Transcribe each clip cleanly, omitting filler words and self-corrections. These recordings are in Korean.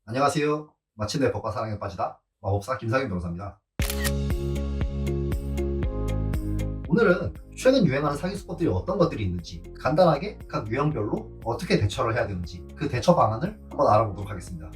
안녕하세요. 마침내 법과 사랑에 빠지다 마법사 김상현 변호사입니다. 오늘은 최근 유행하는 사기 수법들이 어떤 것들이 있는지, 간단하게 각 유형별로 어떻게 대처를 해야 되는지 그 대처 방안을 한번 알아보도록 하겠습니다.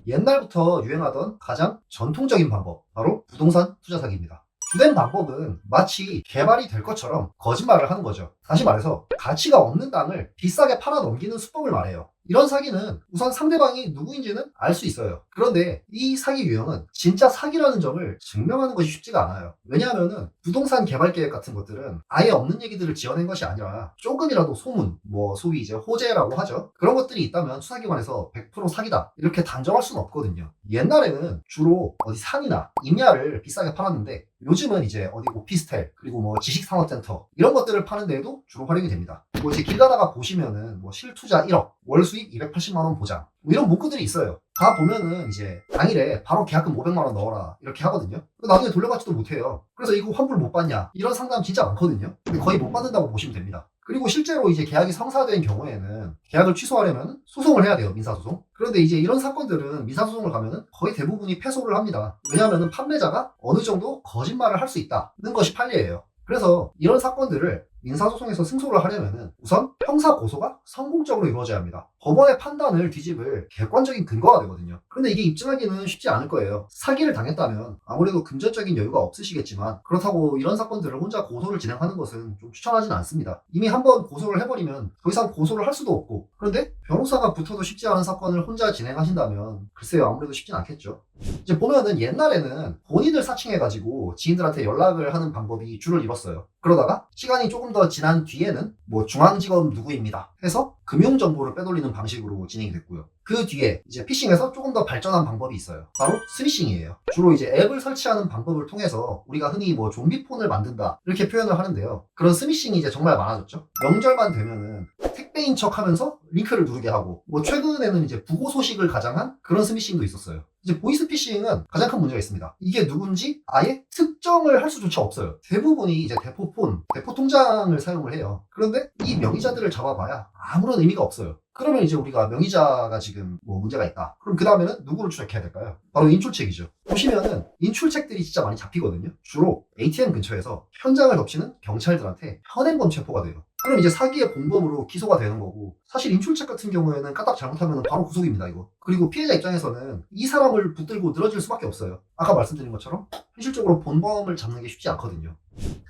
옛날부터 유행하던 가장 전통적인 방법, 바로 부동산 투자 사기입니다. 주된 방법은 마치 개발이 될 것처럼 거짓말을 하는 거죠. 다시 말해서 가치가 없는 땅을 비싸게 팔아 넘기는 수법을 말해요. 이런 사기는 우선 상대방이 누구인지는 알 수 있어요. 그런데 이 사기 유형은 진짜 사기라는 점을 증명하는 것이 쉽지가 않아요. 왜냐하면 부동산 개발 계획 같은 것들은 아예 없는 얘기들을 지어낸 것이 아니라 조금이라도 소문, 소위 이제 호재라고 하죠. 그런 것들이 있다면 수사기관에서 100% 사기다 이렇게 단정할 수는 없거든요. 옛날에는 주로 어디 산이나 임야를 비싸게 팔았는데 요즘은 이제 어디 오피스텔 그리고 지식산업센터 이런 것들을 파는 데에도 주로 활용이 됩니다. 이제 길 가다가 보시면은 실투자 1억, 월 수익 280만 원 보장 이런 문구들이 있어요. 다 보면은 이제 당일에 바로 계약금 500만 원 넣어라 이렇게 하거든요. 나중에 돌려받지도 못해요. 그래서 이거 환불 못 받냐 이런 상담 진짜 많거든요. 근데 거의 못 받는다고 보시면 됩니다. 그리고 실제로 이제 계약이 성사된 경우에는 계약을 취소하려면 소송을 해야 돼요. 민사소송. 그런데 이제 이런 사건들은 민사소송을 가면은 거의 대부분이 패소를 합니다. 왜냐하면 판매자가 어느 정도 거짓말을 할 수 있다는 것이 판례예요. 그래서 이런 사건들을 민사소송에서 승소를 하려면은 우선 형사 고소가 성공적으로 이루어져야 합니다. 법원의 판단을 뒤집을 객관적인 근거가 되거든요. 그런데 이게 입증하기는 쉽지 않을 거예요. 사기를 당했다면 아무래도 금전적인 여유가 없으시겠지만 그렇다고 이런 사건들을 혼자 고소를 진행하는 것은 좀 추천하지는 않습니다. 이미 한번 고소를 해버리면 더 이상 고소를 할 수도 없고, 그런데 변호사가 붙어도 쉽지 않은 사건을 혼자 진행하신다면 글쎄요, 아무래도 쉽진 않겠죠. 이제 보면은 옛날에는 본인을 사칭해가지고 지인들한테 연락을 하는 방법이 줄을 이뤘어요. 그러다가 시간이 조금 더 지난 뒤에는 중앙지검 누구입니다 해서 금융정보를 빼돌리는 방식으로 진행이 됐고요. 그 뒤에 이제 피싱에서 조금 더 발전한 방법이 있어요. 바로 스미싱이에요. 주로 이제 앱을 설치하는 방법을 통해서 우리가 흔히 좀비폰을 만든다 이렇게 표현을 하는데요. 그런 스미싱이 이제 정말 많아졌죠. 명절만 되면은 택배인 척 하면서 링크를 누르게 하고, 최근에는 이제 부고 소식을 가장한 그런 스미싱도 있었어요. 이제 보이스피싱은 가장 큰 문제가 있습니다. 이게 누군지 아예 특정을 할 수조차 없어요. 대부분이 이제 대포폰, 대포 통장을 사용을 해요. 그런데 이 명의자들을 잡아봐야 아무런 의미가 없어요. 그러면 이제 우리가 명의자가 지금 문제가 있다. 그럼 그 다음에는 누구를 추적해야 될까요? 바로 인출책이죠. 보시면은 인출책들이 진짜 많이 잡히거든요. 주로 ATM 근처에서 현장을 덮치는 경찰들한테 현행범 체포가 돼요. 그럼 이제 사기의 공범으로 기소가 되는 거고, 사실 인출책 같은 경우에는 까딱 잘못하면 바로 구속입니다, 이거. 그리고 피해자 입장에서는 이 사람을 붙들고 늘어질 수밖에 없어요. 아까 말씀드린 것처럼 현실적으로 본범을 잡는 게 쉽지 않거든요.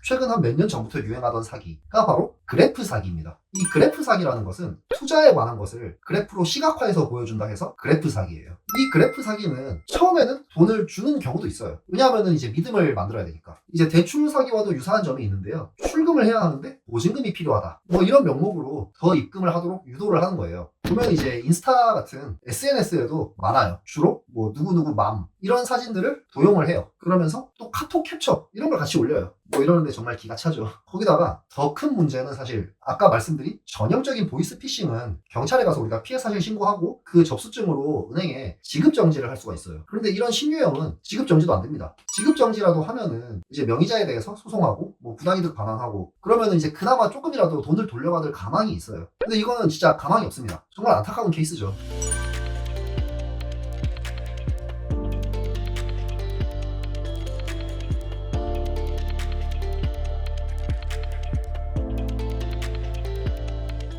최근 한 몇 년 전부터 유행하던 사기가 바로 그래프 사기입니다. 이 그래프 사기라는 것은 투자에 관한 것을 그래프로 시각화해서 보여준다 해서 그래프 사기예요. 이 그래프 사기는 처음에는 돈을 주는 경우도 있어요. 왜냐하면 이제 믿음을 만들어야 되니까. 이제 대출 사기와도 유사한 점이 있는데요. 출금을 해야 하는데 보증금이 필요하다. 이런 명목으로 더 입금을 하도록 유도를 하는 거예요. 보면 이제 인스타 같은 SNS에도 많아요. 주로 누구누구 맘 이런 사진들을 도용을 해요. 그러면서 또 카톡 캡처 이런 걸 같이 올려요. 이러는데 정말 기가 차죠. 거기다가 더 큰 문제는 사실 아까 말씀드린 전형적인 보이스피싱은 경찰에 가서 우리가 피해 사실 신고하고 그 접수증으로 은행에 지급정지를 할 수가 있어요. 그런데 이런 신유형은 지급정지도 안 됩니다. 지급정지라도 하면은 이제 명의자에 대해서 소송하고 부당이득 반환하고 그러면은 이제 그나마 조금이라도 돈을 돌려받을 가망이 있어요. 근데 이거는 진짜 가망이 없습니다. 정말 안타까운 케이스죠.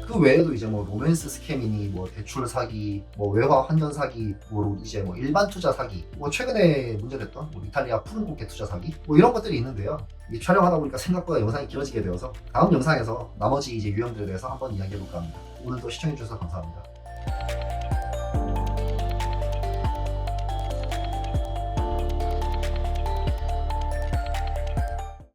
그 외에도 이제 로맨스 스캠이니 대출 사기, 외화 환전 사기로 이제 일반 투자 사기, 최근에 문제됐던 이탈리아 푸른 꽃게 투자 사기, 이런 것들이 있는데요. 이 촬영하다 보니까 생각보다 영상이 길어지게 되어서 다음 영상에서 나머지 이제 유형들에 대해서 한번 이야기해볼까 합니다. 오늘도 시청해주셔서 감사합니다.